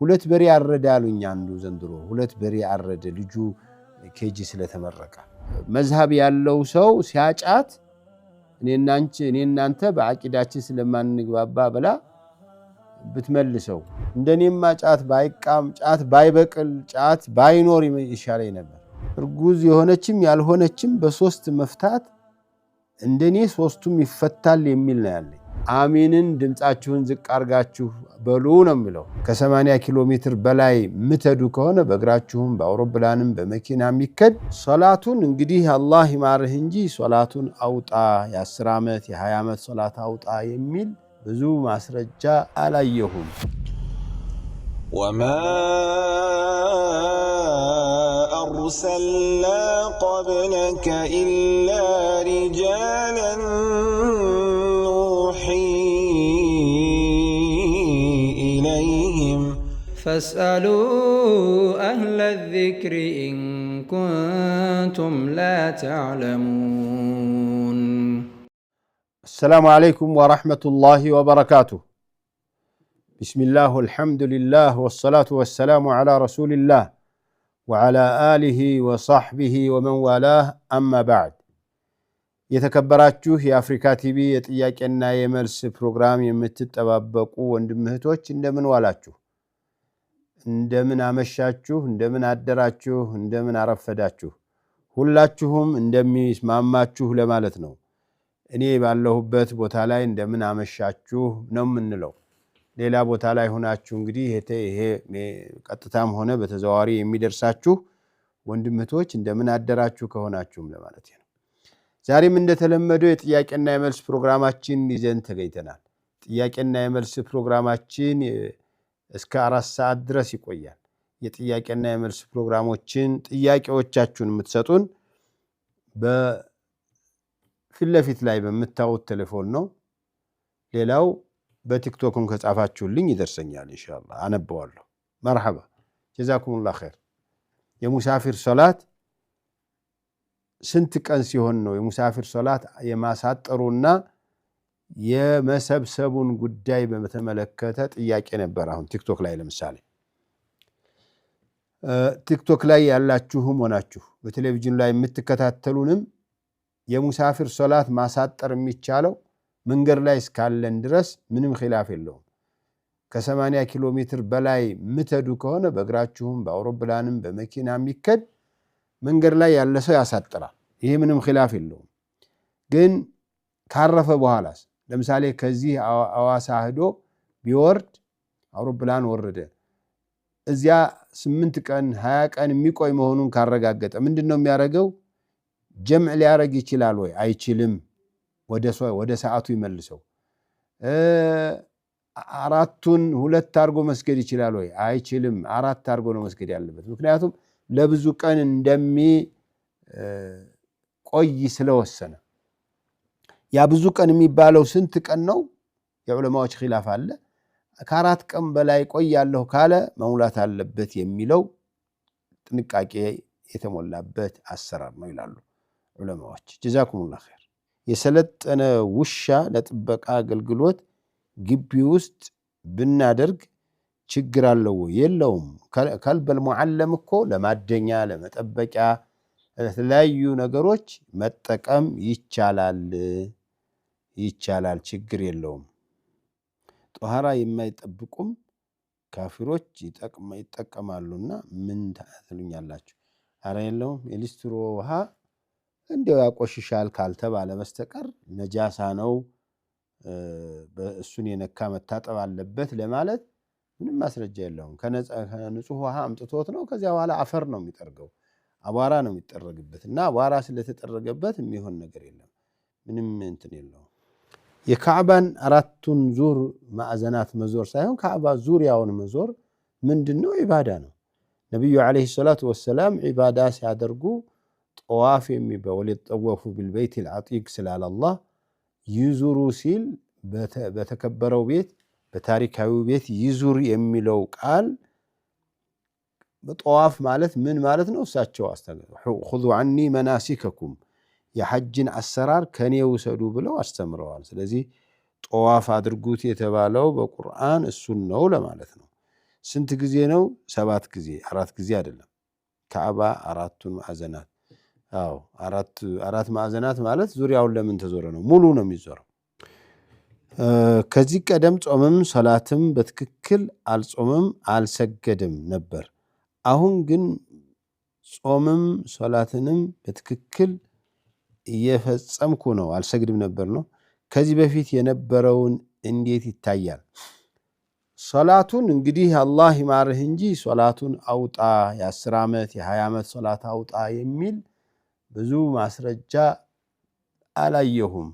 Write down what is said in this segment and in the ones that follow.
ሁለት በሬ አረደ አሉኝ አንዱ ዘንድሮ ሁለት በሬ አረደ ልጁ ኬጂ ስለተመረቀ መዝሐብ ያለው ሰው ሲያጫት እኔናንተ በአቂዳችን ስለማንግባባ ብላ ብትመልሰው እንደኔማ ጫት ባይቃም ጫት ባይበቅል ጫት ባይኖር ይሻለኝ ነበር እርጉዝ የሆነችም ያልሆነችም በሶስት መፍታት እንደኔ ሶስቱም ይፈታል የሚል ነው ያለኝ አሚንን ድምጻችሁን ዝቅ አርጋችሁ በሉ ነው የሚለው ከ80 ኪሎ ሜትር በላይ ምተዱ ከሆነ በእግራችሁም በአውሮፕላንም በመኪናም ይከድ ሶላቱን እንግዲህ አላህ ይማርህ እንጂ ሶላቱን አውጣ የ10 ዓመት የ20 ዓመት ሶላት አውጣ የሚል ብዙ ማስረጃ አላየሁም وما أرسلنا قبلك إلا رجالا نوحي إليهم فاسألوا أهل الذكر إن كنتم لا تعلمون السلام عليكم ورحمة الله وبركاته بسم الله والحمد لله والصلاة والسلام على رسول الله وعلى آله وصحبه ومن والاه أما بعد የተከበራችሁ የአፍሪካ ቲቪ የጥያቄና የመልስ ፕሮግራም የምትጠባበቁ ወንድምህቶች እንደምን ዋላችሁ እንደምን አመሻችሁ እንደምን አደራችሁ እንደምን አረፈዳችሁ ሁላችሁም እንደሚስማማችሁ ለማለት ነው እኔ ባለሁበት ቦታ ላይ እንደምን አመሻችሁ ነው ምንለው ሌላ ቦታ ላይ ሆናችሁ እንግዲህ ይሄ ቀጥታም ሆነ በተዘዋዋሪ የሚደርሳችሁ ወንድምህቶች እንደምን አደራችሁ ከሆናችሁም ለማለት ነው ዛሬም እንደተለመደው የጥያቄና የመልስ ፕሮግራማችን ይዘን ተገኝተናል ጥያቄና የመልስ ፕሮግራማችን እስከ 4 ሰዓት ድረስ ይቆያል የጥያቄና የመልስ ፕሮግራሞችን ጥያቄዎቻችሁን የምትሰጡን በፊት ለፊት ላይ በመታወት ቴሌፎን ነው ሌላው በቲክቶክም ከጻፋችሁልኝ ይደርሰኛል ኢንሻአላህ አነበዋለሁ መርሐባ ጀዛኩሙላህ ኸይር የሙሳፊር ሶላት ስንት ቀን ሲሆን ነው የሙሳፊር ሶላት የማሳጠሩና የመሰብሰቡን ጉዳይ በተመለከተ ጥያቄ ነበር አሁን ቲክቶክ ላይ ለምሳሌ ቲክቶክ ላይ ያላችሁም ሆናችሁ በቴሌቪዥን ላይ የምትከታተሉንም የሙሳፊር ሶላት ማሳጠር የሚቻለው መንገድ ላይ እስካለን ድረስ ምንም ኺላፍ የለውም ከ80 ኪሎ ሜትር በላይ ምተዱ ከሆነ በእግራችሁም በአውሮፕላንም በመኪናም ይከድ መንገድ ላይ ያለ ሰው ያሳጥራል ይሄ ምንም ኺላፍ የለውም ግን ካረፈ በኋላስ ለምሳሌ ከዚህ አዋሳ ሄዶ ቢወርድ አውሮፕላን ወረደ እዚያ 8 ቀን 20 ቀን የሚቆይ መሆኑን ካረጋገጠ ምንድነው የሚያደርገው ጀምዕ ሊያረግ ይችላል ወይ አይችልም ወደ ሰዓቱ ይመልሰው አራቱን ሁለት አርጎ መስገድ ይችላል ወይ አይችልም አራት አርጎ ነው መስገድ ያለበት ምክንያቱም ለብዙ ቀን ቆይ ስለወሰነ ያ ብዙ ቀን የሚባለው ስንት ቀን ነው የዑለማዎች ኺላፍ አለ ከአራት ቀን በላይ ቆያለሁ ካለ መሙላት አለበት የሚለው ጥንቃቄ የተሞላበት አሰራር ነው ይላሉ ዑለማዎች ጀዛኩሙላህ ኸይር የሰለጠነ ውሻ ለጥበቃ አገልግሎት ግቢ ውስጥ ብናደርግ ችግር አለው የለውም ከልበል ሙዓለም እኮ ለማደኛ ለመጠበቂያ ለተለያዩ ነገሮች መጠቀም ይቻላል ችግር የለውም ጧሃራ የማይጠብቁም ካፊሮች ይጠቀማሉና ምን ታትሉኛላችሁ አረ የለውም የሊስትሮ ውሃ እንደው ያቆሽሻል ካልተባለ በስተቀር ነጃሳ ነው በእሱን የነካ መታጠብ አለበት ለማለት ምንም ማስረጃ የለውም ከንጹህ ውሃ አምጥቶት ነው ከዚያ በኋላ አፈር ነው የሚጠርገው አቧራ ነው የሚጠረግበትና አቧራ ስለተጠረገበት የሚሆን ነገር የለም ምንም እንትን የለውም የካዕባን አራቱን ዙር ማዕዘናት መዞር ሳይሆን ካዕባ ዙሪያውን መዞር ምንድነው ኢባዳ ነው ነብዩ አለይሂ ሰላቱ ወሰለም ኢባዳ ሲያደርጉ طواف የሚባል የተጠወፉ بالبيت العتيق ስላለ አላህ ይዙሩ ሲል በተከበረው ቤት በታሪካዊ ቤት ይዙር የሚለው ቃል በጠዋፍ ማለት ምን ማለት ነው እሳቸው አስተምረው خذوا عني مناسككم የሐጅን አሰራር ከኔ ወሰዱ ብለው አስተምረዋል ስለዚህ ጠዋፍ አድርጉት የተባለው በቁርአን እሱን ነው ለማለት ነው ስንት ጊዜ ነው? 7 ጊዜ 4 ጊዜ አይደለም። ካዕባ 4ቱን ማዕዘናት አራት ማዕዘናት ማለት ዙሪያውን ለምን ተዞረ ነው? ሙሉ ነው የሚዞረው። ከዚህ ቀደም ጾምም ሶላትም በትክክል አልጾምም አልሰገድም ነበር። አሁን ግን ጾምም ሶላትንም በትክክል እየፈጸምኩ ነው አልሰግድም ነበር ነው። ከዚህ በፊት የነበረውን እንዴት ይታያል? ሶላቱን እንግዲህ አላህ ይማርህ እንጂ ሶላቱን አውጣ የ10 ዓመት የ20 ዓመት ሶላት አውጣ የሚል ብዙ ማስረጃ አላየሁም።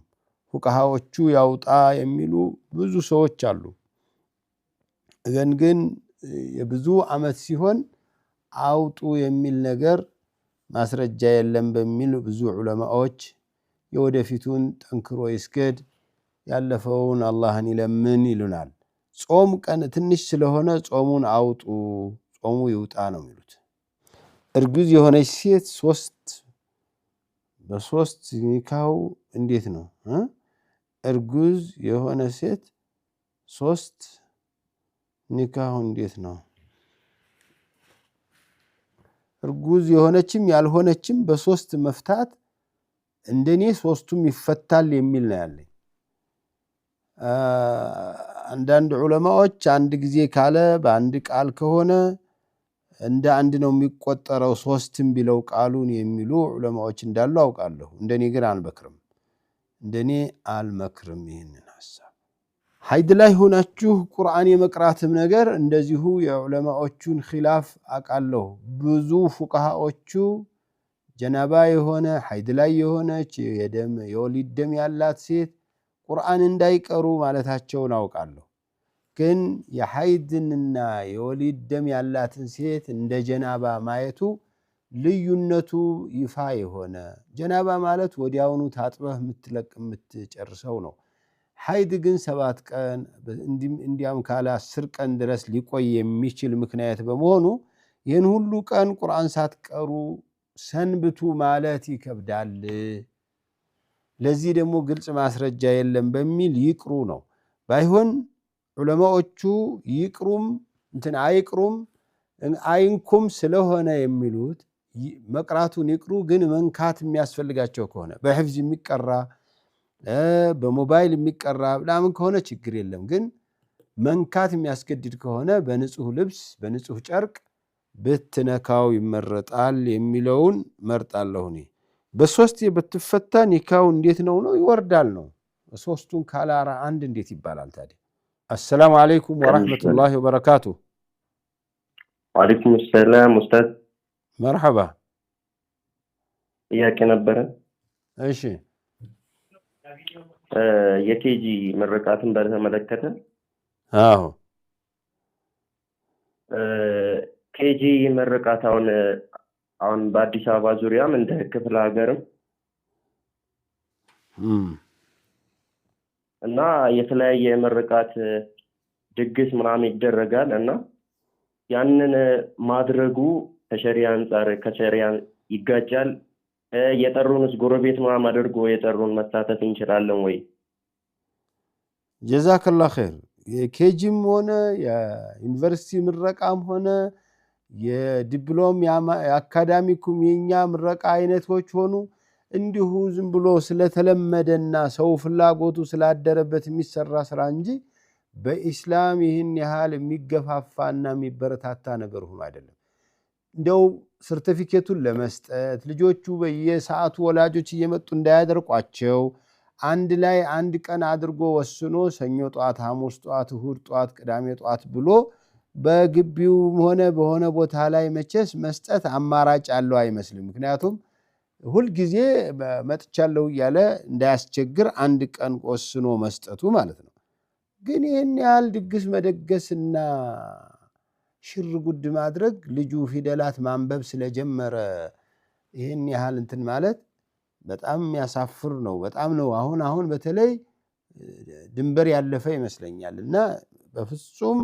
ፉቃሃዎቹ ያውጣ የሚሉ ብዙ ሰዎች አሉ። ግን የብዙ ዓመት ሲሆን አውጡ የሚል ነገር ማስረጃ የለም በሚል ብዙ ዑለማዎች የወደፊቱን ጠንክሮ ይስገድ ያለፈውን አላህን ይለምን ይሉናል። ጾም ቀን ትንሽ ስለሆነ ጾሙን አውጡ ጾሙ ይውጣ ነው የሚሉት። እርጉዝ የሆነች ሴት በሶስት ኒካው እንዴት ነው? እርጉዝ የሆነ ሴት 3 ኒካው እንዴት ነው? እርጉዝ የሆነችም ያልሆነችም በ3 መፍታት እንደኔ 3ቱም ይፈታል የሚል ነው ያለኝ። አንዳንድ ዑለማዎች አንድ ጊዜ ካለ በአንድ ቃል ከሆነ እንደ አንድ ነው የሚቆጠረው 3ም ቢለው ቃሉን የሚሉ ዑለማዎች እንዳሉ አውቃለሁ። እንደኔ ግን አልመክርም ይሄንን ሐሳብ። ሐይድ ላይ ሆናችሁ ቁርአን የመቅራትም ነገር እንደዚሁ የዑለማዎቹን ኺላፍ አውቃለሁ። ብዙ ፉቃሃዎቹ ጀናባ የሆነ ሐይድ ላይ የሆነች የወሊድ ደም ያላት ሴት ቁርአን እንዳይቀሩ ማለታቸውን አውቃለሁ። ግን የሐይድንና የወሊድ ደም ያላትን ሴት እንደ ጀናባ ማየቱ ልዩነቱ ይፋ የሆነ ጀናባ ማለት ወዲያውኑ ታጥበህ የምትጨርሰው ነው። ሐይድ ግን 7 ቀን እንዲያም ካለ 10 ቀን ድረስ ሊቆይ የሚችል ምክንያት በመሆኑ ይህን ሁሉ ቀን ቁርአን ሳትቀሩ ሰንብቱ ማለት ይከብዳል። ለዚህ ደግሞ ግልጽ ማስረጃ የለም በሚል ይቅሩ ነው። ባይሆን ዑለማዎቹ ይቅሩም አይቅሩም አይንኩም ስለሆነ የሚሉት መቅራቱን ይቅሩ። ግን መንካት የሚያስፈልጋቸው ከሆነ በሕፍዝ የሚቀራ በሞባይል የሚቀራ ምናምን ከሆነ ችግር የለም። ግን መንካት የሚያስገድድ ከሆነ በንጹህ ልብስ በንጹህ ጨርቅ ብትነካው ይመረጣል የሚለውን መርጣለሁ እኔ። በ3 ብትፈታ ኒካው እንዴት ነው? ይወርዳል ነው። 3ቱን ካላራ አንድ እንዴት ይባላል ታዲያ? አሰላሙ አለይኩም ወራህመቱላሂ ወበረካቱ። ወአለይኩም ሰላም ኡስታዝ። መርሐባ። ጥያቄ ነበረ። እሺ። የኬጂ ምርቃትን በተመለከተ አዎ ኬጂ ምርቃት አሁን በአዲስ አበባ ዙሪያም እንደ ክፍለ ሀገርም እና የተለያየ ምርቃት ድግስ ምናምን ይደረጋል እና ያንን ማድረጉ ከሸሪዓ አንፃር ከሸሪዓ ይጋጫል? የጠሩንስ ጎረቤት ምናምን አድርጎ የጠሩን መሳተፍ እንችላለን ወይ? ጀዛከላህ ኸይር። የኬጂም ሆነ የዩኒቨርሲቲ ምረቃም ሆነ የዲፕሎም የአካዳሚኩም የኛ ምረቃ አይነቶች ሆኑ እንዲሁ ዝም ብሎ ስለተለመደና ሰው ፍላጎቱ ስላደረበት የሚሰራ ስራ እንጂ በኢስላም ይህን ያህል የሚገፋፋና የሚበረታታ ነገር ሆኖ አይደለም። እንደው ሰርቲፊኬቱን ለመስጠት ልጆቹ በየሰዓቱ ወላጆች እየመጡ እንዳያደርቋቸው አንድ ላይ አንድ ቀን አድርጎ ወስኖ ሰኞ ጧት፣ ሐሙስ ጧት፣ እሁድ ጧት፣ ቅዳሜ ጧት ብሎ በግቢውም ሆነ በሆነ ቦታ ላይ መቼስ መስጠት አማራጭ ያለው አይመስልም። ምክንያቱም ሁልጊዜ መጥቻለሁ እያለ እንዳያስቸግር አንድ ቀን ወስኖ መስጠቱ ማለት ነው። ግን ይህን ያህል ድግስ መደገስና ሽር ጉድ ማድረግ ልጁ ፊደላት ማንበብ ስለጀመረ ይህን ያህል እንትን ማለት በጣም የሚያሳፍር ነው። በጣም ነው አሁን በተለይ ድንበር ያለፈ ይመስለኛል። እና በፍጹም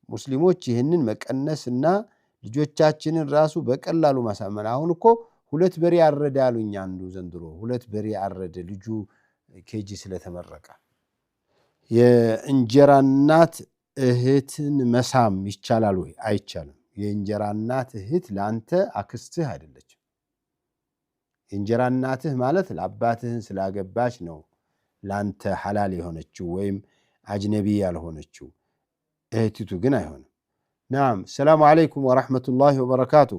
ሙስሊሞች ይህንን መቀነስና ልጆቻችንን ራሱ በቀላሉ ማሳመን። አሁን እኮ 2 በሬ አረደ አሉኝ አንዱ ዘንድሮ 2 በሬ አረደ ልጁ ኬጂ ስለተመረቀ። የእንጀራ እናት እህትን መሳም ይቻላል ወይ? አይቻልም። የእንጀራ እናት እህት ለአንተ አክስትህ አይደለችም። የእንጀራ እናትህ ማለት ለአባትህን ስላገባች ነው ለአንተ ሐላል የሆነችው ወይም አጅነቢ ያልሆነችው። እህቲቱ ግን አይሆንም። ናም። ሰላሙ አለይኩም ወረሕመቱላሂ ወበረካቱ።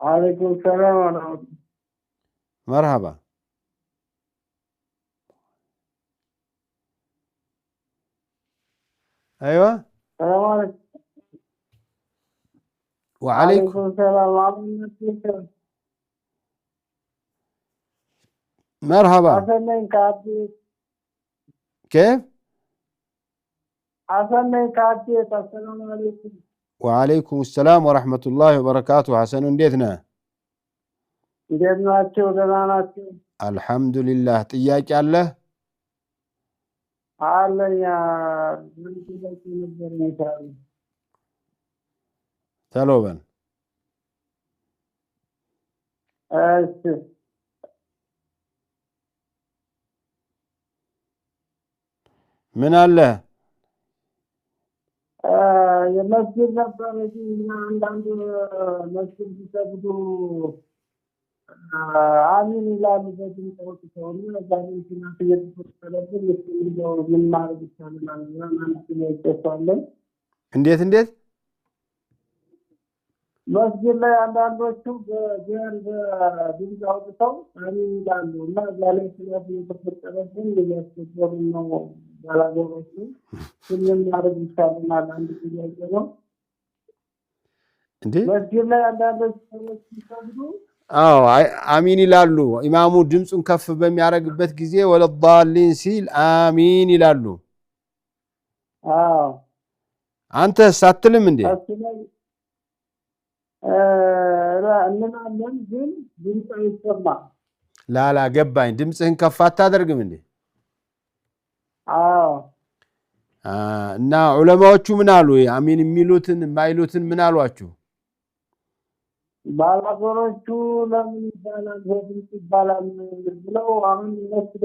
عليكم السلام ورحمة الله. مرحبا. أيوة. السلام عليكم. وعليكم السلام ورحمة. مرحبا. حسن كاتي. كيف؟ حسن كاتي. السلام عليكم. وعليكم السلام ورحمة الله وبركاته. حسن انديتنا؟ ናችሁ? ደህና ናችሁ? አልሐምዱሊላህ። ጥያቄ አለ? አለኝ። ምን ጥያቄ ነበር? ይታሉ ቶሎ በል። እሺ፣ ምን አለ? የመስጊድ ነበር እና አንዳንድ መስጊድ ሲሰግዱ አሚን ይላሉ በድምፅ ወጥተውና ዛሬ ሲናት እየተፈጠረብን እንደው ምን ማድረግ ይቻላል? ማለት ነው ይተሳለን። እንዴት መስጊድ ላይ አንዳንዶቹ በድምፅ አውጥተው አሚን ይላሉ እና ዛሬ ሲናት እየተፈጠረብን እያስቸገሩ ነው ባላገሮቹ። ምን ማድረግ ይቻላል? አንድ ጥያቄ ነው። መስጊድ ላይ አንዳንዶቹ ሰዎች ሲሰግዱ አሚን ይላሉ። ኢማሙ ድምፁን ከፍ በሚያደርግበት ጊዜ ወለዳሊን ሲል አሚን ይላሉ። አንተስ አትልም እንዴ? እንላለን፣ ግን ድምፅ አይሰማም። ላላ ገባኝ። ድምፅህን ከፍ አታደርግም እንዴ? እና ዑለማዎቹ ምን አሉ? አሚን የሚሉትን የማይሉትን ምን አሏችሁ? ባላገሮቹ ለምን ይባላል በድምፅ ይባላል ብለው አሁን ይመስሉ።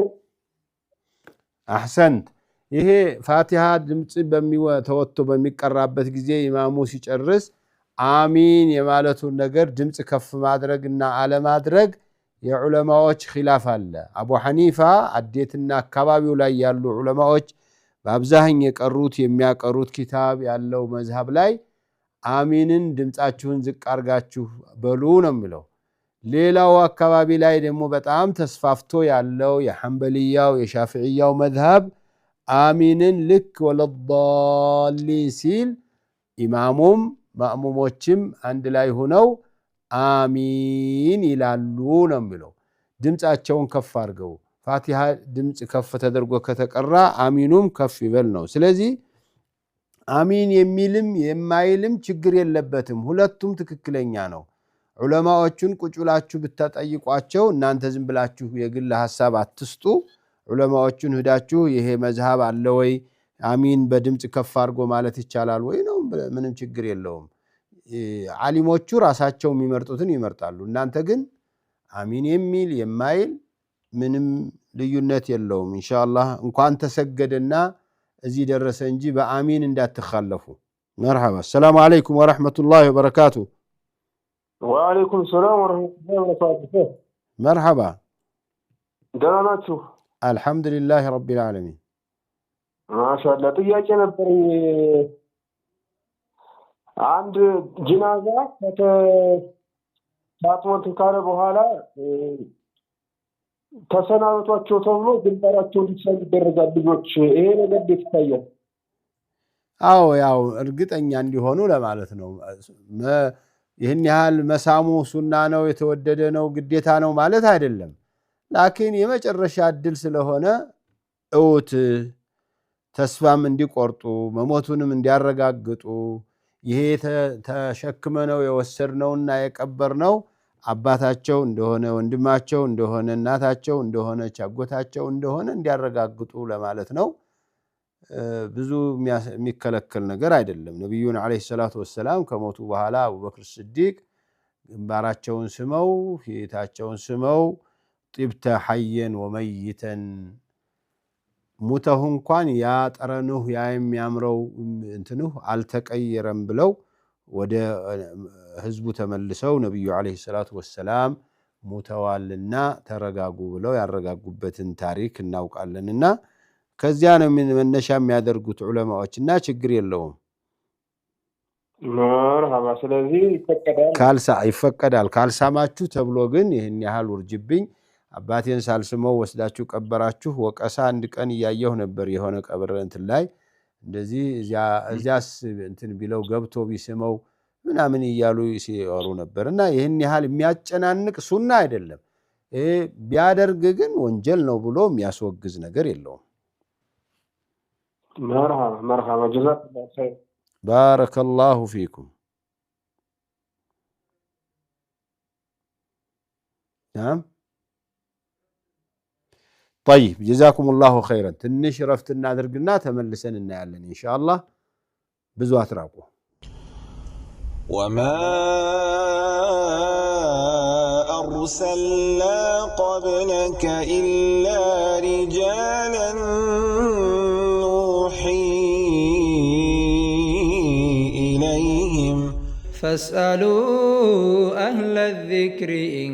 አሕሰንት። ይሄ ፋቲሃ ድምፅ ተወጥቶ በሚቀራበት ጊዜ ኢማሙ ሲጨርስ አሚን የማለቱን ነገር ድምፅ ከፍ ማድረግና አለማድረግ የዑለማዎች ኺላፍ አለ። አቡ ሐኒፋ አዴትና አካባቢው ላይ ያሉ ዑለማዎች በአብዛኝ የቀሩት የሚያቀሩት ኪታብ ያለው መዝሃብ ላይ አሚንን ድምፃችሁን ዝቅ አርጋችሁ በሉ ነው የሚለው። ሌላው አካባቢ ላይ ደግሞ በጣም ተስፋፍቶ ያለው የሐንበልያው የሻፊዕያው መዝሃብ አሚንን ልክ ወለዳሊን ሲል ኢማሙም ማእሙሞችም አንድ ላይ ሆነው አሚን ይላሉ ነው የሚለው። ድምፃቸውን ከፍ አድርገው ፋቲሃ ድምፅ ከፍ ተደርጎ ከተቀራ አሚኑም ከፍ ይበል ነው። ስለዚህ አሚን የሚልም የማይልም ችግር የለበትም። ሁለቱም ትክክለኛ ነው። ዑለማዎቹን ቁጭ ብላችሁ ብታጠይቋቸው፣ እናንተ ዝም ብላችሁ የግል ሐሳብ አትስጡ። ዑለማዎቹን ሂዳችሁ ይሄ መዝሃብ አለ ወይ፣ አሚን በድምፅ ከፍ አድርጎ ማለት ይቻላል ወይ ነው፣ ምንም ችግር የለውም። ዓሊሞቹ ራሳቸው የሚመርጡትን ይመርጣሉ። እናንተ ግን አሚን የሚል የማይል ምንም ልዩነት የለውም። ኢንሻአላህ እንኳን ተሰገደና እዚህ ደረሰ እንጂ በአሚን እንዳትخلፉ። መርሐባ። ሰላም አለይኩም ወራህመቱላሂ ወበረካቱ። ወአለይኩም ሰላም ወራህመቱላሂ ወበረካቱ። መርሐባ። ደህና ናችሁ? አልሐምዱሊላህ ረቢል ዓለሚን። ማሻአላህ። ጥያቄ ነበረኝ። አንድ ጅናዛ ታጥቦት ካለ በኋላ ተሰናበቷቸው ተብሎ ግንባራቸው እንዲሳይ ይደረጋል ልጆች። ይሄ ነገር እንዴት ይታያል? አዎ ያው እርግጠኛ እንዲሆኑ ለማለት ነው። ይህን ያህል መሳሙ ሱና ነው፣ የተወደደ ነው፣ ግዴታ ነው ማለት አይደለም። ላኪን የመጨረሻ እድል ስለሆነ እውት ተስፋም እንዲቆርጡ መሞቱንም እንዲያረጋግጡ ይሄ ተሸክመነው የወሰድነውና የቀበርነው አባታቸው እንደሆነ ወንድማቸው እንደሆነ እናታቸው እንደሆነች አጎታቸው እንደሆነ እንዲያረጋግጡ ለማለት ነው። ብዙ የሚከለከል ነገር አይደለም። ነቢዩን ዓለይሂ ሰላቱ ወሰላም ከሞቱ በኋላ አቡበክር ስዲቅ ግንባራቸውን ስመው ፊታቸውን ስመው ጢብተ ሐየን ወመይተን ሙተሁ እንኳን ያ ጠረንሁ ያ የሚያምረው እንትንሁ አልተቀየረም ብለው ወደ ህዝቡ ተመልሰው ነብዩ አለይሂ ሰላቱ ወሰላም ሙተዋልና ተረጋጉ ብለው ያረጋጉበትን ታሪክ እናውቃለንና ከዚያ ነው መነሻ የሚያደርጉት ዑለማዎችና ችግር የለውም። መርሃባ። ስለዚህ ይፈቀዳል ካልሳማችሁ ተብሎ ግን ይህን ያህል ውርጅብኝ አባቴን ሳልስመው ወስዳችሁ ቀበራችሁ ወቀሳ አንድ ቀን እያየሁ ነበር። የሆነ ቀብር እንትን ላይ እንደዚህ እዚያስ እንትን ቢለው ገብቶ ቢስመው ምናምን እያሉ ሲወሩ ነበርና ይህን ያህል የሚያጨናንቅ ሱና አይደለም። ቢያደርግ ግን ወንጀል ነው ብሎ የሚያስወግዝ ነገር የለውም። መርሃባ ጀዛከላሁ ኸይር ባረከላሁ ፊኩም። ናም طيب جزاكم الله خيرا ትንሽ ረፍት እናድርግና ተመልሰን እናያለን ኢንሻአላህ። ብዙ አትራቁ። وما أرسلنا قبلك إلا رجالا نوحي إليهم فاسألوا أهل الذكر إن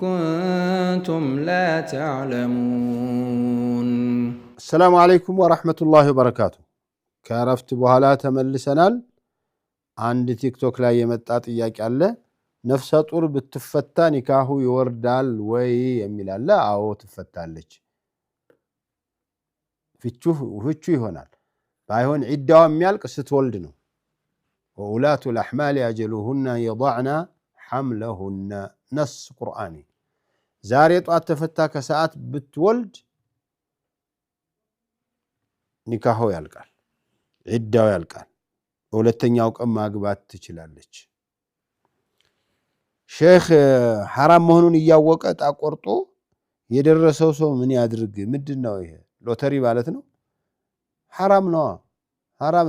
كنتم لا تعلمون. السلام عليكم ورحمة الله وبركاته. كرفت بهلا تملسنال عند تيك توك لا የመጣ ጥያቄ አለ። ነፍሰ ጡር ብትፈታ ኒካሁ ይወርዳል ወይ የሚል አለ። አዎ ትፈታለች። ፍቹ ይሆናል። ባይሆን ዒዳዋ የሚያልቅ ስትወልድ ነው። ወኡላቱ الأحمال أجلهن يضعن حملهن ነስ ቁርአኒ። ዛሬ ጧት ተፈታ ከሰዓት ብትወልድ ኒካሁ ያልቃል፣ ዒዳው ያልቃል። በሁለተኛው ቀን ማግባት ትችላለች። ሼክ ሐራም መሆኑን እያወቀ ጣቆርጦ የደረሰው ሰው ምን ያድርግ? ምንድነው ይሄ? ሎተሪ ማለት ነው? ሐራም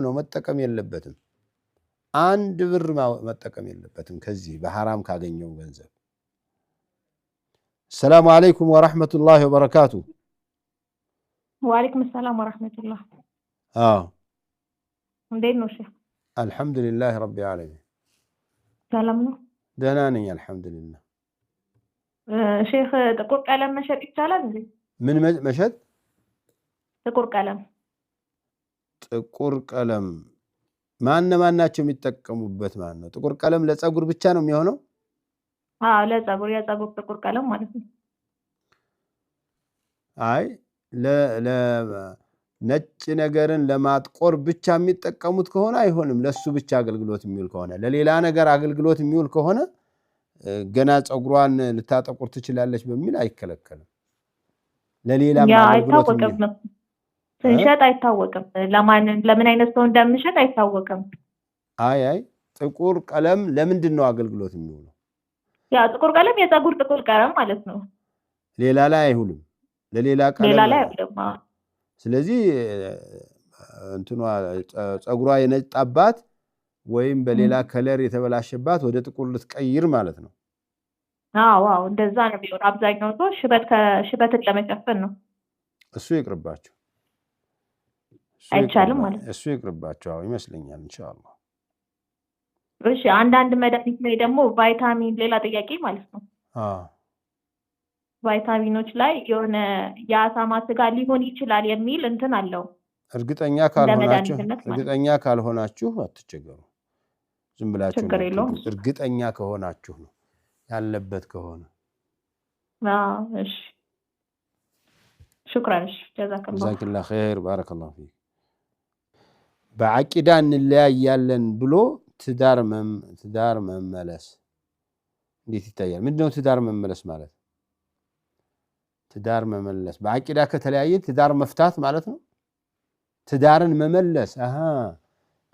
ነው፣ መጠቀም የለበትም። አንድ ብር መጠቀም የለበትም ከዚህ በሐራም ካገኘው ገንዘብ። السلام عليكم ورحمة الله وبركاته. وعليكم السلام ورحمة الله. እንዴት ነው ሼህ? الحمد لله رب العالمين. ሰላም ነው? ደህና ነኝ الحمد لله. ሼህ ጥቁር ቀለም መሸጥ ይቻላል እንዴ? ምን መሸጥ? ጥቁር ቀለም ማናቸው የሚጠቀሙበት ማለት ነው? ጥቁር ቀለም ለፀጉር ብቻ ነው የሚሆነው? ለፀጉር የፀጉር ጥቁር ቀለም ማለት ነው። አይ ነጭ ነገርን ለማጥቆር ብቻ የሚጠቀሙት ከሆነ አይሆንም። ለሱ ብቻ አገልግሎት የሚውል ከሆነ ለሌላ ነገር አገልግሎት የሚውል ከሆነ ገና ፀጉሯን ልታጠቁር ትችላለች በሚል አይከለከልም። ለሌላ አገልግሎት ስንሸጥ አይታወቅም። ለምን አይነት ሰው እንደምንሸጥ አይታወቅም። አይ ጥቁር ቀለም ለምንድን ነው አገልግሎት የሚውለው? ጥቁር ቀለም የፀጉር ጥቁር ቀለም ማለት ነው። ሌላ ላይ አይውልም። ለሌላ ቀለም ሌላ ላይ አይውልም። ስለዚህ እንትኗ ፀጉሯ የነጣባት ወይም በሌላ ከለር የተበላሸባት ወደ ጥቁር ልትቀይር ማለት ነው። አዎ እንደዛ ነው ቢሆን አብዛኛው ሰው ሽበትን ለመሸፈን ነው። እሱ ይቅርባቸው። አይቻልም ማለት ነው። እሱ ይቅርባቸው ይመስለኛል ኢንሻአላህ። እሺ አንዳንድ መድኃኒት ላይ ደግሞ ቫይታሚን ሌላ ጥያቄ ማለት ነው። ቫይታሚኖች ላይ የሆነ የአሳማ ስጋ ሊሆን ይችላል የሚል እንትን አለው። እርግጠኛ ካልሆናችሁ አትቸገሩ። ዝም ብላችሁ እርግጠኛ ከሆናችሁ ነው ያለበት ከሆነ። እሺ شكرا ጀዛከላሁ ኸይር ባረከላሁ ፊክ። በአቂዳ እንለያያለን ብሎ ትዳር መመለስ እንዴት ይታያል? ምንድነው ትዳር መመለስ ማለት? ትዳር መመለስ በአቂዳ ከተለያየ ትዳር መፍታት ማለት ነው።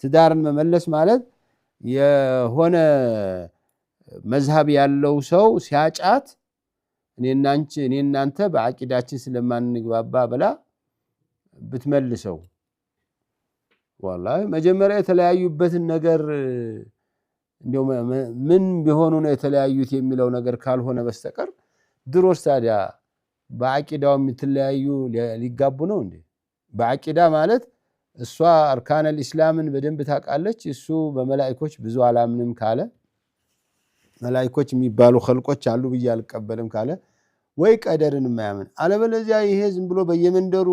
ትዳርን መመለስ ማለት የሆነ መዝሃብ ያለው ሰው ሲያጫት እኔ እናንተ በአቂዳችን ስለማንግባባ ብላ ብትመልሰው والله መጀመሪያ የተለያዩበትን ነገር እንደው ምን ቢሆኑ ነው የተለያዩት የሚለው ነገር ካልሆነ በስተቀር ድሮስ ታዲያ በአቂዳው የምትለያዩ ሊጋቡ ነው እንዴ? በአቂዳ ማለት እሷ አርካን الاسلامን በደንብ ታውቃለች እሱ በመላእክቶች ብዙ አላምንም ካለ መላእክቶች የሚባሉ ኸልቆች አሉ ብዬ አልቀበልም ካለ ወይ ቀደርን የማያምን አለበለዚያ ይሄ ዝም ብሎ በየመንደሩ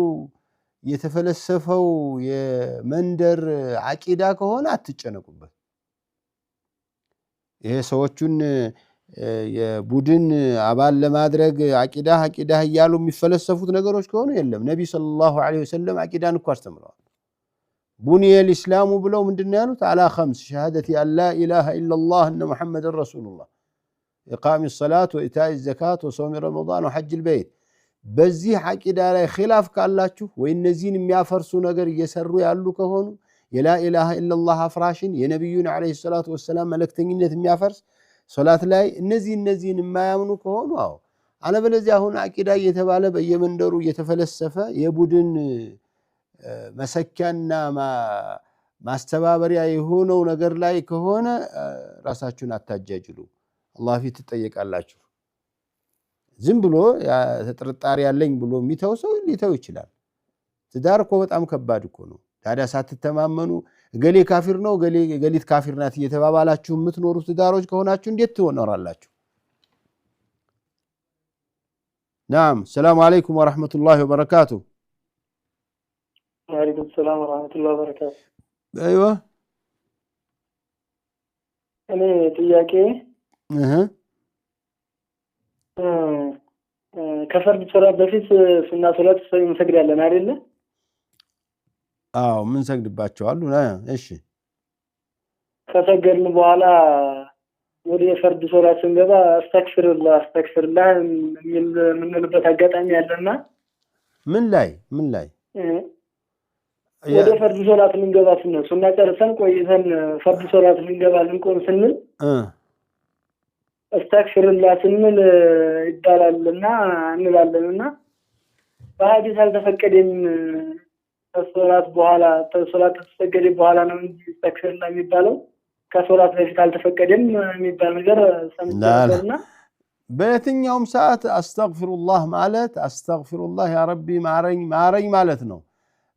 የተፈለሰፈው የመንደር አቂዳ ከሆነ አትጨነቁበት ይሄ ሰዎችን የቡድን አባል ለማድረግ አቂዳ እያሉ የሚፈለሰፉት ነገሮች ከሆኑ የለም ነብይ ሰለላሁ ዐለይሂ ወሰለም አቂዳን እኮ አስተምረዋል ቡኒየ الاسلام ብለው ምንድነው ያሉት አላ خمس شهادة ان لا اله الا الله ان محمد رسول الله اقام الصلاه وايتاء الزكاه وصوم رمضان وحج البيت በዚህ አቂዳ ላይ ኺላፍ ካላችሁ ወይ እነዚህን የሚያፈርሱ ነገር እየሰሩ ያሉ ከሆኑ የላ ኢላሃ ኢላላህ አፍራሽን የነብዩን አለይሂ ሰላቱ ወሰለም መልእክተኝነት የሚያፈርስ ሶላት ላይ እነዚህን የማያምኑ ከሆኑ አዎ አለበለዚያ አሁን አቂዳ እየተባለ በየመንደሩ እየተፈለሰፈ የቡድን መሰኪያና ማስተባበሪያ የሆነው ነገር ላይ ከሆነ ራሳችሁን አታጃጅሉ አላህ ፊት ትጠየቃላችሁ ዝም ብሎ ተጥርጣሪ ያለኝ ብሎ የሚተው ሰው ሊተው ይችላል ትዳር እኮ በጣም ከባድ እኮ ነው ታዲያ ሳትተማመኑ ገሌ ካፊር ነው ገሊት ካፊር ናት እየተባባላችሁ የምትኖሩ ትዳሮች ከሆናችሁ እንዴት ትኖራላችሁ نعم السلام عليكم ورحمة الله وبركاته وعليكم السلام ورحمة الله وبركاته ايوه እኔ ጥያቄ ከፈርድ ሶላት በፊት ሱና ሶላት እንሰግዳለን አይደል አዎ ምን ሰግድባቸዋል እሺ ከሰገድን በኋላ ወደ ፈርድ ሶላት ስንገባ አስተግፍሩላህ ምንልበት አጋጣሚ ያለና ምን ላይ ወደ ፈርድ ሶላት ልንገባ ስንል ሱና ጨርሰን ቆይተን ፈርድ ሶላት ልንገባ ልንቆም ስንል አስተግፍሩላህ ስንል ይባላልና እንላለንና በሐዲስ አልተፈቀደም ከሶላት በኋላ ሶላት ተሰገደ በኋላ ነው እንጂ አስተግፍሩላህ የሚባለው ከሶላት በፊት አልተፈቀደም የሚባል ነገር ሰምተናልና በየትኛውም ሰዓት አስተግፍሩላህ ማለት አስተግፍሩላህ ያ ረቢ ማረኝ ማለት ነው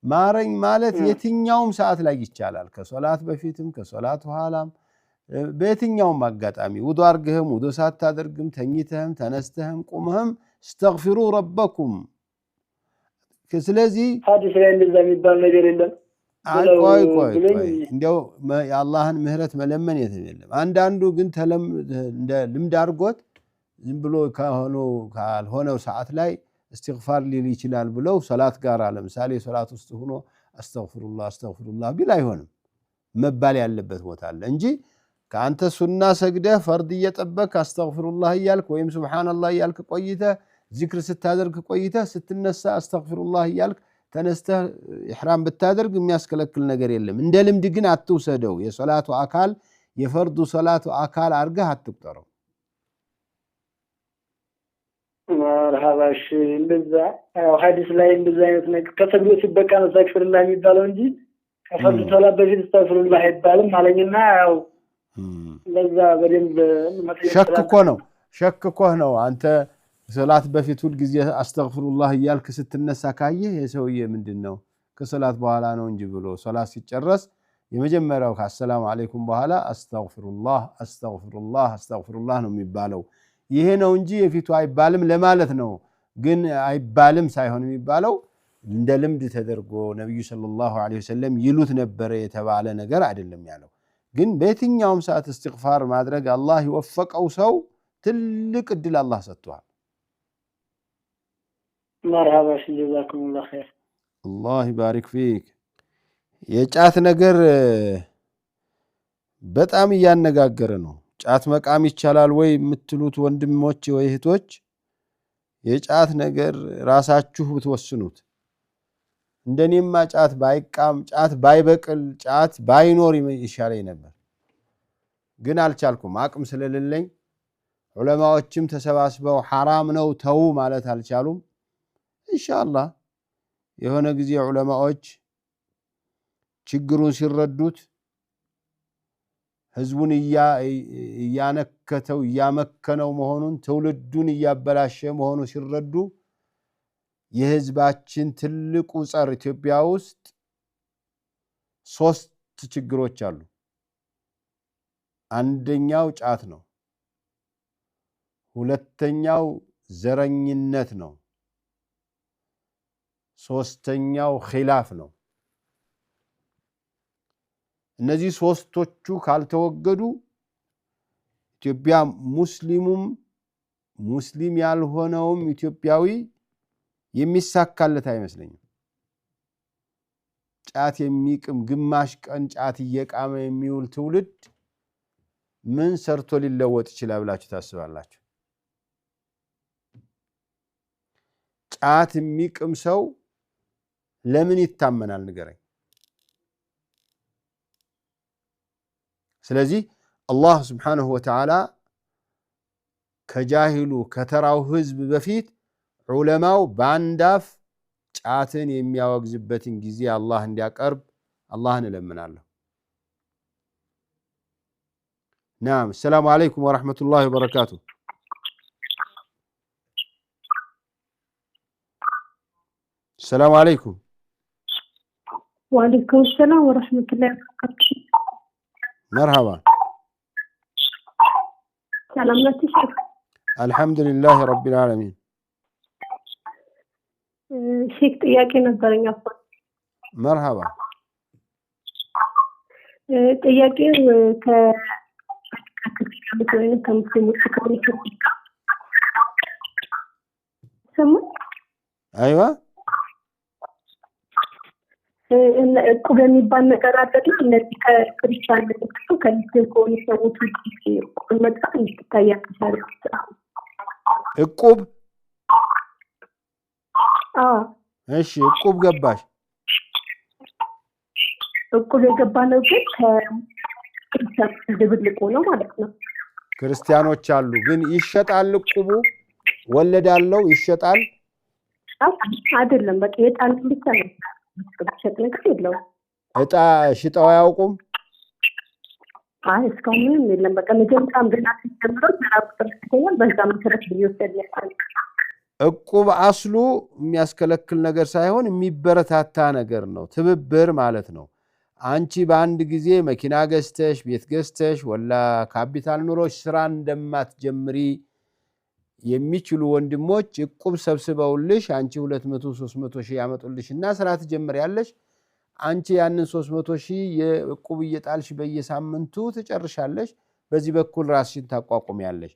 ማረኝ ማለት የትኛውም ሰዓት ላይ ይቻላል ከሶላት በፊትም ከሶላት በኋላም በየትኛውም አጋጣሚ ውዱ አርገህም ውዱ ሳታደርግም ተኝተህም ተነስተህም ቁመህም استغفሩ ረበኩም ስለዚህ ሐዲስ ላይ እንደዛ የሚባል ነገር የለም ቆይ እንደው የአላህን ምህረት መለመን የለም አንዳንዱ ግን እንደ ልምድ አርጎት ዝም ብሎ ካልሆነው ሰዓት ላይ استغفار ሊል ይችላል ብለው ሶላት ጋር ለምሳሌ ሶላት ውስጥ ሆኖ አስተግፍሩላህ ቢል አይሆንም መባል ያለበት ቦታ አለ እንጂ ከአንተ ሱና ሰግደህ ፈርድ እየጠበቅ አስተግፍሩላህ እያልክ ወይም ሱብሃንአላህ እያልክ ቆይተህ ዚክር ስታደርግ ቆይተህ ስትነሳ አስተግፍሩላህ እያልክ ተነስተህ ኢህራም ብታደርግ የሚያስከለክል ነገር የለም እንደ ልምድ ግን አትውሰደው የሶላቱ አካል የፈርዱ ሶላቱ አካል አርገህ አትቁጠረው መርሃባሽ እንደዛ ሐዲስ ላይ እንደዛ አይነት ነገር ከሰግዶ ሲበቃ ነው አስተግፍሩላህ የሚባለው እንጂ ከፈርድ ሶላት በፊት አስተግፍሩላህ አይባልም ማለኝና ያው ለዛ በደንብ ሸክ እኮ ነው አንተ ሶላት በፊት ሁሉ ጊዜ አስተግፍሩላህ እያልክ ስትነሳ ካየህ የሰውዬ ምንድነው ከሶላት በኋላ ነው እንጂ ብሎ ሶላት ሲጨርስ የመጀመሪያው ከሰላም አለይኩም በኋላ አስተግፍሩላህ ነው የሚባለው ይሄ ነው እንጂ የፊቱ አይባልም ለማለት ነው ግን አይባልም ሳይሆን የሚባለው እንደ ልምድ ተደርጎ ነብዩ ሰለላሁ ዐለይሂ ወሰለም ይሉት ነበር የተባለ ነገር አይደለም ያለው ግን በየትኛውም ሰዓት استغفار ማድረግ አላህ ይወፈቀው ሰው ትልቅ እድል አላህ ሰጥቷል مرحبا جزاكم الله خير الله يبارك فيك የጫት ነገር በጣም ያነጋገረ ነው ጫት መቃም ይቻላል ወይ የምትሉት ወንድሞች ወይ እህቶች የጫት ነገር ራሳችሁ ብትወስኑት እንደኔማ ጫት ባይቃም ጫት ባይበቅል ጫት ባይኖር ይሻለኝ ነበር ግን አልቻልኩም አቅም ስለሌለኝ ዑለማዎችም ተሰባስበው حرام ነው ተው ማለት አልቻሉም ኢንሻአላህ የሆነ ጊዜ ዑለማዎች ችግሩን ሲረዱት ህዝቡን ያነከተው ያመከነው መሆኑን ትውልዱን ያበላሸ መሆኑ ሲረዱ የህዝባችን ትልቁ ጸር ኢትዮጵያ ውስጥ 3 ችግሮች አሉ። አንደኛው ጫት ነው። ሁለተኛው ዘረኝነት ነው። ሶስተኛው ኺላፍ ነው። እነዚህ 3ቶቹ ካልተወገዱ ኢትዮጵያ ሙስሊም ያልሆነውም ኢትዮጵያዊ የሚሳካለት አይመስለኝም። ጫት የሚቅም ግማሽ ቀን ጫት እየቃመ የሚውል ትውልድ ምን ሰርቶ ሊለወጥ ይችላል ብላችሁ ታስባላችሁ? ጫት የሚቅም ሰው ለምን ይታመናል ንገረኝ። ስለዚህ አላህ Subhanahu Wa Ta'ala ከጃሂሉ ከተራው ህዝብ በፊት ዑለማው ባንዳፍ ጫትን የሚያወግዝበትን ጊዜ አላህ እንዲያቀርብ አላህን እለምናለሁ። نعم السلام عليكم ورحمة الله وبركاته. السلام عليكم. وعليكم السلام ورحمة الله وبركاته. مرحبا. سلامات الشيخ. الحمد لله رب العالمين. شيخ ጥያቄ ነበረኝ አባ። مرحبا. ጥያቄው ከክርስቲያኖች ከሙስሊሞች ايوه እቁብ የሚባል ነገር አለ። እነዚህ ከክርስቲያን ከሙስሊም ከሆኑ ሰዎች እቁብ መጣ እንድትታይ ያከሳል። እቁብ እሺ እቁብ ገባሽ? እቁብ የገባነው ግን ከክርስቲያን ድብልቅ ነው ማለት ነው። ክርስቲያኖች አሉ ግን ይሸጣል። እቁቡ ወለድ አለው ይሸጣል አይደለም። በቃ የጣን ብቻ ነው። ሸጥ ነገር የለውም። እጣ ሽጠው አያውቁም? እስካሁን ምንም የለም። በቃ መጀመሪያም ገና ሲጀምረው ተራቁተው ሲገኛል በዛ መሰረት ሊወሰድ ያሳል። እቁብ አስሉ የሚያስከለክል ነገር ሳይሆን የሚበረታታ ነገር ነው። ትብብር ማለት ነው። አንቺ በአንድ ጊዜ መኪና ገዝተሽ ቤት ገዝተሽ ወላ ካፒታል ኑሮሽ ስራ እንደማትጀምሪ የሚችሉ ወንድሞች እቁብ ሰብስበውልሽ አንቺ 200-300 ሺህ ያመጡልሽና ስራ ትጀምሪያለሽ። አንቺ ያንን 300 ሺህ የእቁብ እየጣልሽ በየሳምንቱ ትጨርሻለሽ። በዚህ በኩል ራስሽን ታቋቁሚያለሽ።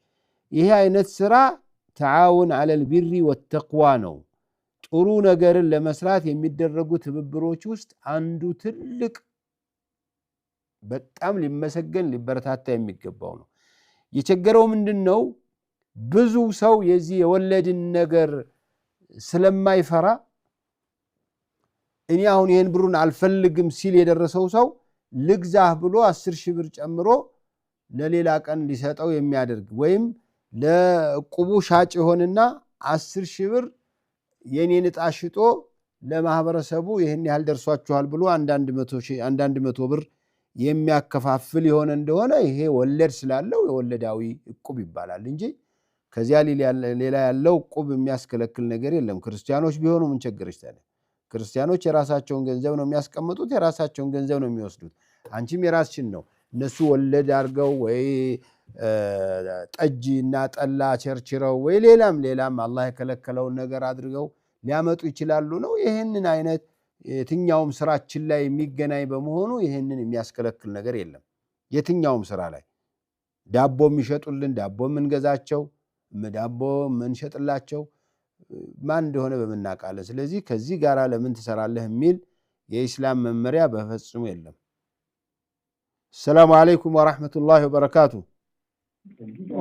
ይሄ አይነት ስራ ተዓውን ዐለል ቢሪ ወተቅዋ ነው። ጥሩ ነገርን ለመስራት የሚደረጉ ትብብሮች ውስጥ አንዱ ትልቅ በጣም ሊመሰገን ሊበረታታ የሚገባው ነው። የቸገረው ምንድነው? ብዙ ሰው የዚህ የወለድን ነገር ስለማይፈራ እኔ አሁን ይሄን ብሩን አልፈልግም ሲል የደረሰው ሰው ልግዛህ ብሎ 10 ሺህ ብር ጨምሮ ለሌላ ቀን ሊሰጠው የሚያደርግ ወይም ለቁቡ ሻጭ ሆነና 10 ሺህ ብር የኔን ዕጣ ሽጦ ለማህበረሰቡ ይሄን ያህል ደርሷችኋል ብሎ አንዳንድ መቶ ብር የሚያከፋፍል የሆነ እንደሆነ ይሄ ወለድ ስላለው የወለዳዊ እቁብ ይባላል እንጂ ከዚያ ሌላ ያለው እቁብ የሚያስከለክል ነገር የለም። ክርስቲያኖች ቢሆኑ ምን ቸገረሽ ታዲያ? ክርስቲያኖች የራሳቸውን ገንዘብ ነው የሚያስቀምጡት፣ የራሳቸውን ገንዘብ ነው የሚወስዱት። አንቺም የራስሽን ነው። እነሱ ወለድ አድርገው ወይ ጠጅ እና ጠላ ቸርችረው ወይ ሌላም አላህ የከለከለውን ነገር አድርገው ሊያመጡ ይችላሉ ነው። ይሄንን አይነት የትኛውም ስራችን ላይ የሚገናኝ በመሆኑ ይሄንን የሚያስከለክል ነገር የለም። የትኛውም ስራ ላይ ዳቦ የሚሸጡልን ዳቦ የምንገዛቸው ዳቦ የምንሸጥላቸው ማን እንደሆነ በመናቃለን። ስለዚህ ከዚህ ጋር ለምን ትሰራለህ የሚል የኢስላም መመሪያ በፍጹም የለም። ሰላም አለይኩም ወራህመቱላሂ ወበረካቱ።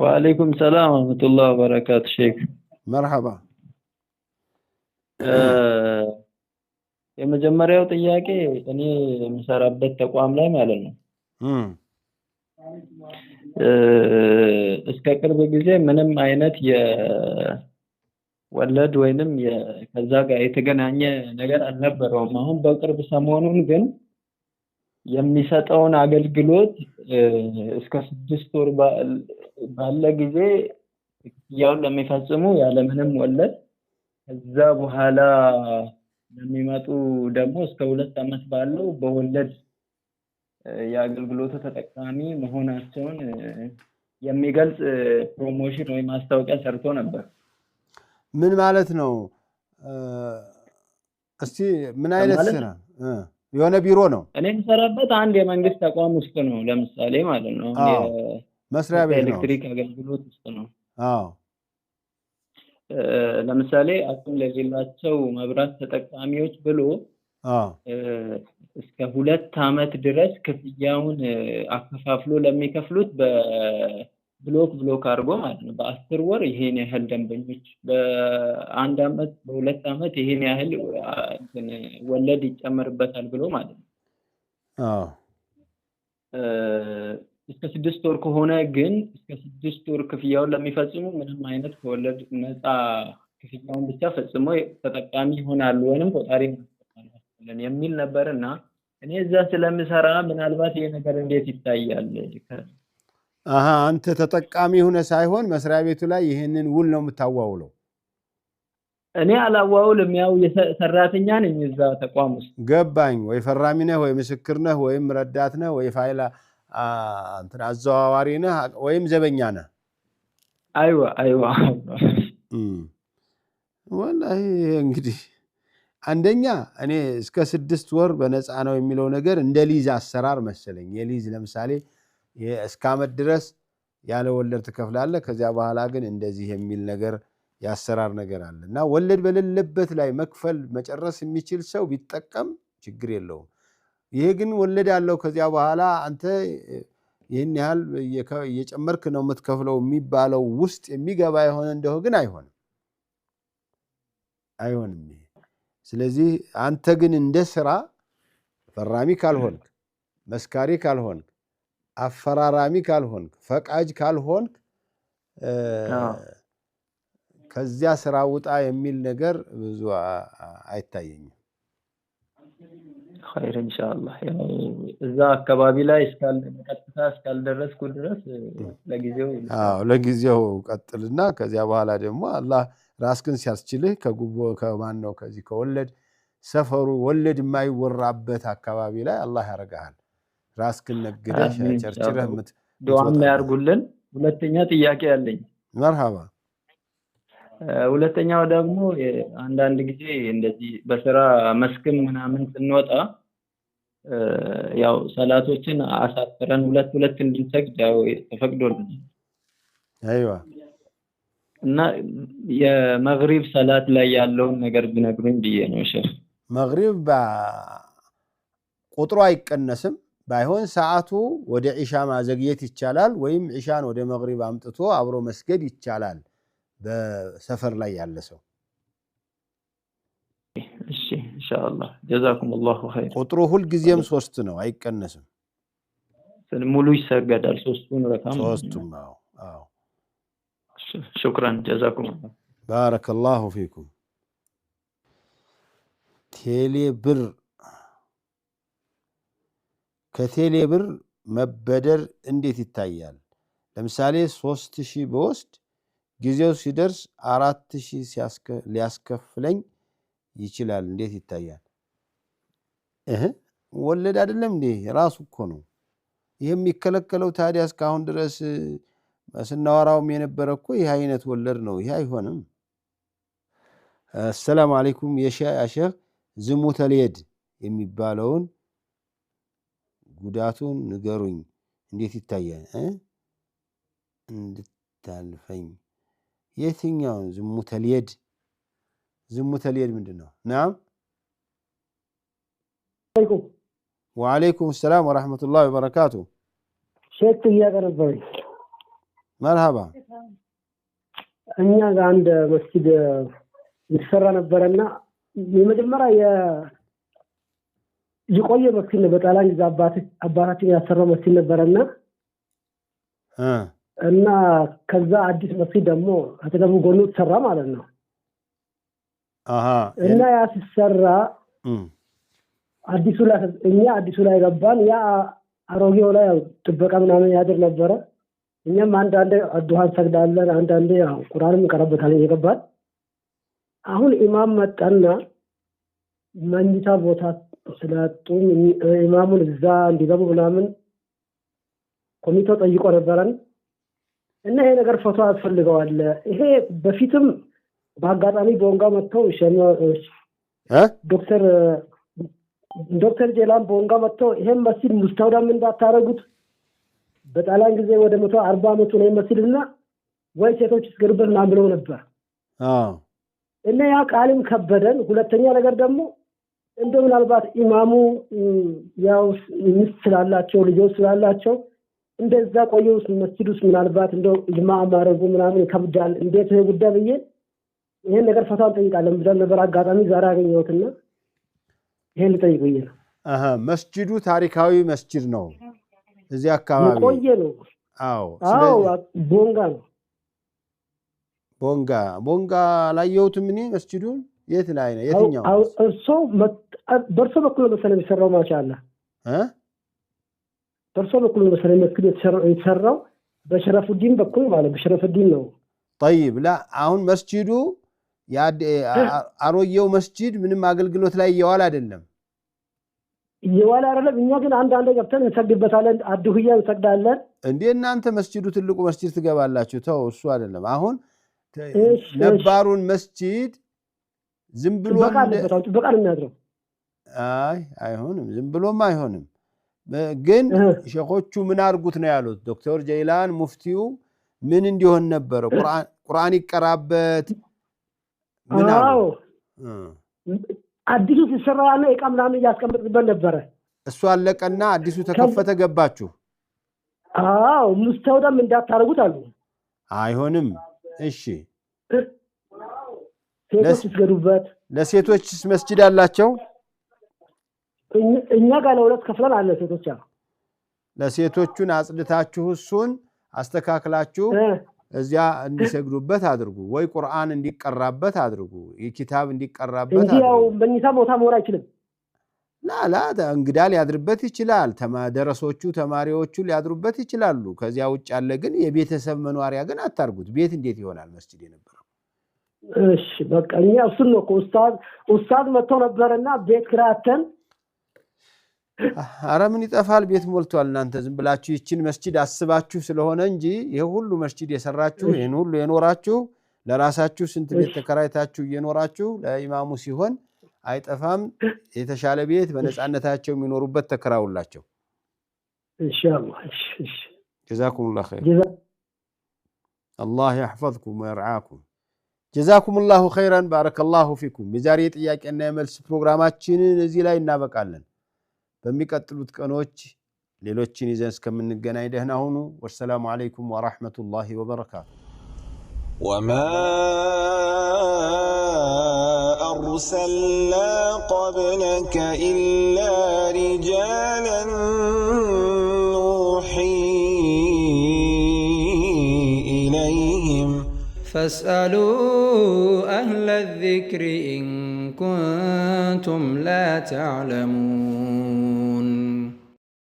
ወአለይኩም ሰላም ወራህመቱላሂ ወበረካቱ። ሼክ መርሐባ። የመጀመሪያው ጥያቄ እኔ የምሰራበት ተቋም ላይ ማለት ነው እስከ ቅርብ ጊዜ ምንም አይነት የወለድ ወይንም ከዛ ጋር የተገናኘ ነገር አልነበረውም። አሁን በቅርብ ሰሞኑን ግን የሚሰጠውን አገልግሎት እስከ 6 ወር ባለ ጊዜ ያው ለሚፈጽሙ ያለ ምንም ወለድ ከዛ በኋላ ለሚመጡ ደግሞ እስከ 2 ዓመት ባለው በወለድ የአገልግሎቱ ተጠቃሚ መሆናቸውን የሚገልጽ ፕሮሞሽን ወይ ማስታወቂያ ሰርቶ ነበር። ምን ማለት ነው? እስቲ ምን አይነት ስራ? የሆነ ቢሮ ነው? እኔ የምሰራበት አንድ የመንግስት ተቋም ውስጥ ነው ለምሳሌ ማለት ነው። መስሪያ ቤት ነው። ኤሌክትሪክ አገልግሎት ውስጥ ነው። አዎ። ለምሳሌ አቅም ለሌላቸው መብራት ተጠቃሚዎች ብሎ እስከ 2 ዓመት ድረስ ክፍያውን አከፋፍሎ ለሚከፍሉት በብሎክ አድርጎ ማለት ነው። በ10 ወር ይሄን ያህል ደንበኞች፣ በ1 ዓመት፣ በ2 ዓመት ይሄን ያህል ወለድ ይጨመርበታል ብሎ ማለት ነው። አዎ። እስከ 6 ወር ከሆነ ግን እስከ 6 ወር ክፍያውን ለሚፈጽሙ ምንም አይነት ከወለድ ነፃ ክፍያውን ብቻ ፈጽሞ ተጠቃሚ ይሆናሉ ወይንም ቆጣሪ ማስተካከል የሚል ነበርና እኔ እዛ ስለምሰራ ምናልባት ይሄ ነገር እንዴት ይታያል? አንተ ተጠቃሚ ሆነ ሳይሆን መስሪያ ቤቱ ላይ ይሄንን ውል ነው የምታዋውለው? እኔ አላዋውልም፣ ያው ሰራተኛ ነኝ እዛ ተቋም ውስጥ። ገባኝ። ወይ ፈራሚ ነህ ወይ ምስክር ነህ ወይም ረዳት ነህ ወይ ፋይል አዘዋዋሪ ነህ ወይም ዘበኛ ነህ? አይዋ ወላሂ እንግዲህ አንደኛ እኔ እስከ 6 ወር በነፃ ነው የሚለው ነገር እንደ ሊዝ አሰራር መሰለኝ። የሊዝ ለምሳሌ እስከ ዓመት ድረስ ያለ ወለድ ትከፍላለህ፣ ከዚያ በኋላ ግን እንደዚህ የሚል ነገር ያሰራር ነገር አለ እና ወለድ በሌለበት ላይ መክፈል መጨረስ የሚችል ሰው ቢጠቀም ችግር የለውም። ይሄ ግን ወለድ ያለው ከዚያ በኋላ አንተ ይህን ያህል እየጨመርክ ነው የምትከፍለው የሚባለው ውስጥ የሚገባ የሆነ እንደሆነ ግን አይሆንም። ስለዚህ አንተ ግን እንደ ስራ ፈራሚ ካልሆንክ፣ መስካሪ ካልሆንክ፣ አፈራራሚ ካልሆንክ፣ ፈቃጅ ካልሆንክ ከዚያ ስራ ውጣ የሚል ነገር ብዙ አይታየኝም። ኸይር ኢንሻአላህ። ያው እዛ አካባቢ ላይ ቀጥታ እስካልደረስኩ ድረስ ለጊዜው ለጊዜው ቀጥልና ከዚያ በኋላ ደግሞ አላህ ራስክን ሲያስችልህ ከጉቦ ከማን ነው ከዚህ ከወለድ ሰፈሩ ወለድ የማይወራበት አካባቢ ላይ አላህ ያረጋሃል። ራስክን ነግደህ ቸርችረህ ዱዓም ያርጉልን። ሁለተኛ ጥያቄ ያለኝ። መርሃባ። ሁለተኛው ደግሞ አንዳንድ ጊዜ እንደዚህ በስራ መስክም ምናምን ስንወጣ ያው ሰላቶችን አሳጥረን ሁለት እንድንሰግድ ያው ተፈቅዶልናል። አይዋ። እና የመግሪብ ሰላት ላይ ያለውን ነገር ቢነግሩኝ ብዬ ነው ሼህ። መግሪብ ቁጥሩ አይቀነስም። ባይሆን ሰዓቱ ወደ ዒሻ ማዘግየት ይቻላል፣ ወይም ዒሻን ወደ መግሪብ አምጥቶ አብሮ መስገድ ይቻላል በሰፈር ላይ ያለ ሰው። እሺ ኢንሻአላህ ጀዛኩሙላሁ ኸይር። ቁጥሩ ሁልጊዜም 3 ነው፣ አይቀነስም። ሙሉ ይሰገዳል ሶስቱን ረካም። ሶስቱም። አዎ። شكرا جزاكم الله. بارك الله فيكم. ቴሌ ብር ከቴሌ ብር መበደር እንዴት ይታያል? ለምሳሌ 3000 በወስድ ጊዜው ሲደርስ 4000 ሊያስከፍለኝ ይችላል፣ እንዴት ይታያል? ወለድ አይደለም እንዴ? ራሱ እኮ ነው ይሄ የሚከለከለው። ታዲያ እስካሁን ድረስ ስናወራውም የነበረ እኮ ይህ አይነት ወለድ ነው። ይሄ አይሆንም። አሰላሙ አለይኩም የሼህ ዝሙተል የድ የሚባለውን ጉዳቱን ንገሩኝ፣ እንዴት ይታያል? እንድታልፈኝ። የትኛውን ዝሙተል የድ? ዝሙተል የድ ምንድን ነው? ናም ወአለይኩም ሰላም ወራህመቱላሂ ወበረካቱ። ሼክ ጥያቄ ነበረኝ። መርሃባ። እኛ ጋር አንድ መስጊድ ይሰራ ነበረና የመጀመሪያ የቆየ መስጊድ ነው። በጣሊያን ጊዜ አባታችን ያሰራው መስጊድ ነበረና እና ከዛ አዲስ መስጊድ ደግሞ አጠገቡ ጎኑ ተሰራ ማለት ነው። እና ያ ሲሰራ አዲሱ ላይ ገባን። ያ አሮጌው ላይ ጥበቃ ምናምን ያድር ነበረ። እኛም አንዳንዴ ዱዓ እንሰግዳለን፣ አንዳንዴ ቁርአንም እንቀራበታለን እየገባን አሁን ኢማም መጣና መኝታ ቦታ ስላጡ ኢማሙን እዛ እንዲገቡ ምናምን ኮሚቴው ጠይቆ ነበረን እና ይሄ ነገር ፎቶ ያስፈልገዋል። ይሄ በፊትም በአጋጣሚ ቦንጋ መጥተው ዶክተር ጄላን ቦንጋ መጥተው ይሄን መስጊድ ሙስተውዳም እንዳታረጉት በጣሊያን ጊዜ ወደ 140 ዓመቱ ነው መስጊድና ወይ ሴቶች ይስገሩበት ምናምን ብለው ነበር። እና ያ ቃልም ከበደን። ሁለተኛ ነገር ደግሞ እንደው ምናልባት ኢማሙ ያው ሚስት ስላላቸው ልጆች ስላላቸው እንደዛ ቆየው መስጊዱስ ምናልባት እንደው ኢጅማ ማረጉ ምናምን ይከብዳል። እንዴት ነው ጉዳይ ብዬ ይሄን ነገር ፈታን ጠይቃለን ብለን ነበር። አጋጣሚ ዛሬ አገኘሁትና ይሄን ጠይቁኝ ነው። መስጊዱ ታሪካዊ መስጊድ ነው። እዚህ አካባቢ ቆየ ነው። አዎ ቦንጋ ነው። ቦንጋ ላየሁትም እኔ መስጊዱን የት ላይ ነው? የትኛው? እርሶ በርሶ በኩል መሰለኝ የሚሰራው ማሻአላ በርሶ በኩል መሰለኝ መስጊዱ የተሰራው በሸረፉዲን በኩል ማለት በሸረፉዲን ነው። طيب لا አሁን መስጊዱ አሮየው መስጊድ ምንም አገልግሎት ላይ እየዋለ አይደለም። እየዋለ አይደለም። እኛ ግን አንድ ገብተን እንሰግድበታለን። አድሁያ እንሰግዳለን። እንዴ እናንተ መስጊዱ ትልቁ መስጊድ ትገባላችሁ? ተው እሱ አይደለም። አሁን ነባሩን መስጊድ ዝም ብሎ በቃል የሚያድረው አይሆንም። ዝም ብሎም አይሆንም። ግን ሸኾቹ ምን አርጉት ነው ያሉት? ዶክተር ጀይላን ሙፍቲው ምን እንዲሆን ነበር? ቁርአን ይቀራበት ምን አሉ? አዲሱ ሲሰራና የቃምናን ያስቀምጥበት ነበረ። እሱ አለቀና አዲሱ ተከፈተ። ገባችሁ? ሙስተውዳም እንዳታረጉት አሉ። አይሆንም። እሺ ሴቶች ይስገዱበት። ለሴቶችስ መስጊድ አላቸው? እኛ ጋር ለሁለት ከፍለን አለ ሴቶች አሉ። ለሴቶቹን አጽድታችሁ እሱን አስተካክላችሁ እዚያ እንዲሰግዱበት አድርጉ፣ ወይ ቁርአን እንዲቀራበት አድርጉ፣ የኪታብ እንዲቀራበት አድርጉ። ያው በእኛ ቦታ መሆን አይችልም። ላ እንግዳ ሊያድርበት ይችላል። ደረሶቹ ተማሪዎቹ ሊያድሩበት ይችላሉ። ከዚያ ውጭ ያለ ግን የቤተሰብ መኖሪያ ግን አታርጉት። ቤት እንዴት ይሆናል መስጊድ የነበረው? እሺ በቃ እኛ እሱን ነው ኡስታዝ መጥተው ነበርና ቤት ክራተን ኧረ ምን ይጠፋል? ቤት ሞልቷል። እናንተ ዝም ብላችሁ ይችን መስጊድ አስባችሁ ስለሆነ እንጂ ይሄ ሁሉ መስጊድ የሰራችሁ ይሄን ሁሉ የኖራችሁ ለራሳችሁ ስንት ቤት ተከራይታችሁ እየኖራችሁ ለኢማሙ ሲሆን አይጠፋም። የተሻለ ቤት በነፃነታቸው የሚኖሩበት ተከራውላቸው ኢንሻአላህ። እሺ ጀዛኩሙላሁ ኸይር። አላህ يحفظكم ويرعاكم። ጀዛኩሙላሁ ኸይራን ባረከላሁ ፊኩም። የዛሬ ጥያቄና የመልስ ፕሮግራማችንን እዚህ ላይ እናበቃለን። በሚቀጥሉት ቀኖች ሌሎችን ይዘን እስከምንገናኝ ደህና ሁኑ። ወሰላሙ አለይኩም ወራህመቱላሂ ወበረካቱ። وما أرسلنا قبلك إلا رجالا نوحي إليهم فاسألوا أهل الذكر إن كنتم لا تعلمون.